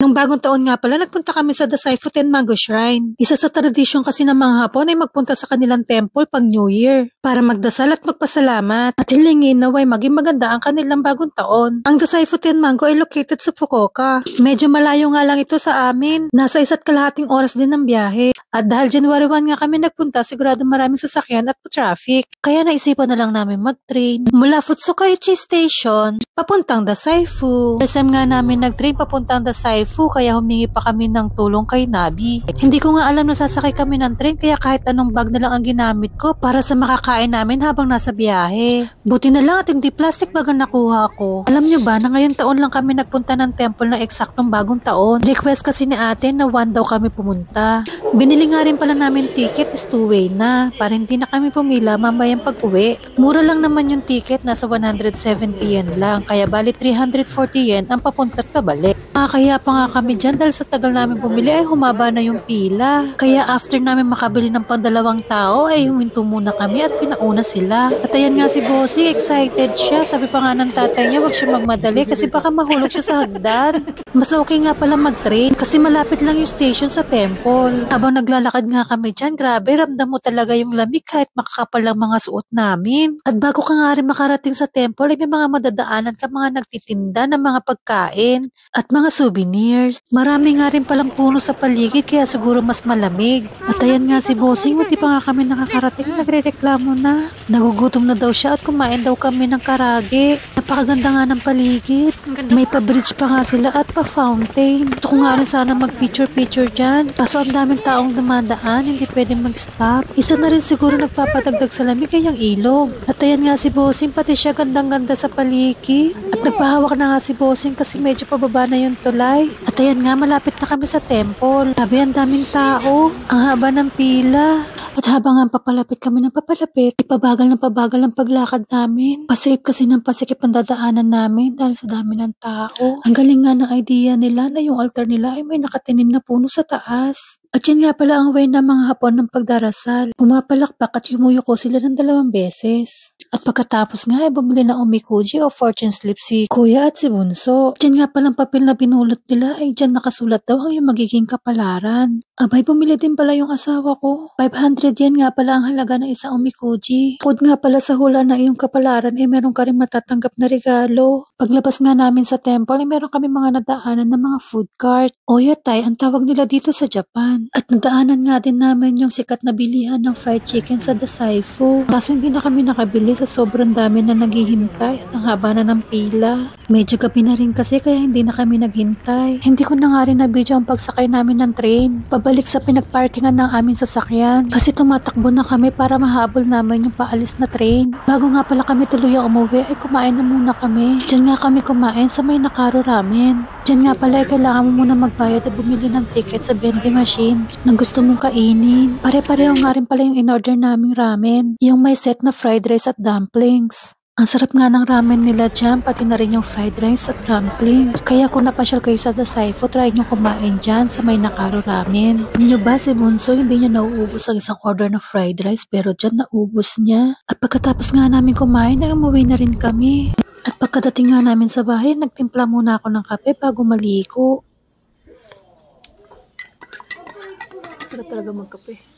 Nung bagong taon nga pala, nagpunta kami sa Dasaifu Tenmango Shrine. Isa sa tradisyon kasi ng mga Hapon ay magpunta sa kanilang temple pag New Year para magdasal at magpasalamat at hilingin naway maging maganda ang kanilang bagong taon. Ang Dasaifu Tenmango ay located sa Fukuoka. Medyo malayo nga lang ito sa amin. Nasa 1.5 oras din ng biyahe. At dahil January 1 nga kami nagpunta, sigurado maraming sasakyan at traffic. Kaya naisipan na lang namin mag-train mula Futsukaichi Station papuntang Dasaifu. First time nga namin nag-train papuntang Dasaifu kaya humingi pa kami ng tulong kay Nabi. Hindi ko nga alam na sasakay kami ng train kaya kahit anong bag na lang ang ginamit ko para sa makakain namin habang nasa biyahe. Buti na lang at hindi plastic bag ang nakuha ko. Alam nyo ba na ngayon taon lang kami nagpunta ng temple na eksaktong bagong taon. Request kasi ni ate na 1 daw kami pumunta. Binili nga rin pala namin ticket is 2-way na para hindi na kami pumila mamayang pag-uwi. Mura lang naman yung ticket, nasa 170 yen lang kaya bali 340 yen ang papunta at pabalik. Kaya pa nga kami dyan dahil sa tagal namin bumili ay humaba na yung pila. Kaya after namin makabili ng pang-2 tao ay huminto muna kami at pinauna sila. At ayan nga si Bossy, excited siya. Sabi pa nga ng tatay niya wag siya magmadali kasi baka mahulog siya sa hagdan. Mas okay nga pala mag-train kasi malapit lang yung station sa temple. Habang naglalakad nga kami dyan, grabe ramdam mo talaga yung lamig kahit makakapal ang mga suot namin. At bago ka nga rin makarating sa temple ay may mga madadaanan ka mga nagtitinda ng mga pagkain at mga souvenirs. Marami nga rin palang puno sa paligid kaya siguro mas malamig. At ayan nga si Bossing, hindi pa nga kami nakakarating, nagre-reklamo na. Nagugutom na daw siya at kumain daw kami ng karage. Napakaganda nga ng paligid. May pa-bridge pa nga sila at pa-fountain. Gusto ko nga rin sana mag-picture-picture dyan. Kaso ang daming taong dumadaan, hindi pwedeng mag-stop. Isa na rin siguro nagpapadagdag sa lamig ay ang ilog. At ayan nga si Bossing, pati siya gandang-ganda sa paligid. At nagpahawak na nga si Bossing kasi medyo pababa na yung tulay. At ayan nga, malapit na kami sa temple. Sabi, ang daming tao. Ang haba ng pila. At habang nga papalapit kami ng papalapit, ipabagal ang paglakad namin. Pasikip kasi ng pasikip ang dadaanan namin dahil sa dami ng tao. Ang galing nga ng idea nila na yung altar nila ay may nakatinim na puno sa taas. At yan nga pala ang way ng mga Hapon ng pagdarasal. Pumapalakpak at yumuyuko sila ng 2 beses. At pagkatapos nga ay bumili ng omikuji o fortune slip si Kuya at si Bunso. At yan nga palang papel na binulot nila ay dyan nakasulat daw ang yung magiging kapalaran. Abay, bumili din pala yung asawa ko. 500 yen nga pala ang halaga ng isang omikuji. Bukod nga pala sa hula na iyong kapalaran ay meron ka rin matatanggap na regalo. Paglabas nga namin sa temple ay meron kami mga nadaanan ng mga food cart. Oyatay ang tawag nila dito sa Japan. At nadaanan nga din namin yung sikat na bilihan ng fried chicken sa Dasaifu. Kaso hindi na kami nakabili sa sobrang dami na naghihintay at ang haba na ng pila. Medyo gabi na rin kasi kaya hindi na kami naghintay. Hindi ko na nga rin na-video ang pagsakay namin ng train. Pabalik sa pinagparkingan ng aming sasakyan. Kasi tumatakbo na kami para mahabol namin yung paalis na train. Bago nga pala kami tuluyang umuwi ay kumain na muna kami. Diyan nga kami kumain sa may Nakaro Ramen. Diyan nga pala ay kailangan mo muna magbayad at bumili ng ticket sa vending machine na gusto mong kainin. Pare-pareho nga rin pala yung in-order naming ramen. Yung may set na fried rice at dumplings. Ang sarap nga ng ramen nila dyan, pati na rin yung fried rice at dumplings. Kaya kung napasyal kayo sa Dasaifu, try nyo kumain dyan sa may Nakaro Ramen. Alam nyo ba si Bunso, hindi niya nauubos ang isang order na fried rice, pero dyan naubos niya. At pagkatapos nga namin kumain, ay umuwi na rin kami. At pagkadating nga namin sa bahay, nagtimpla muna ako ng kape bago maligo. Sarap talaga magkape.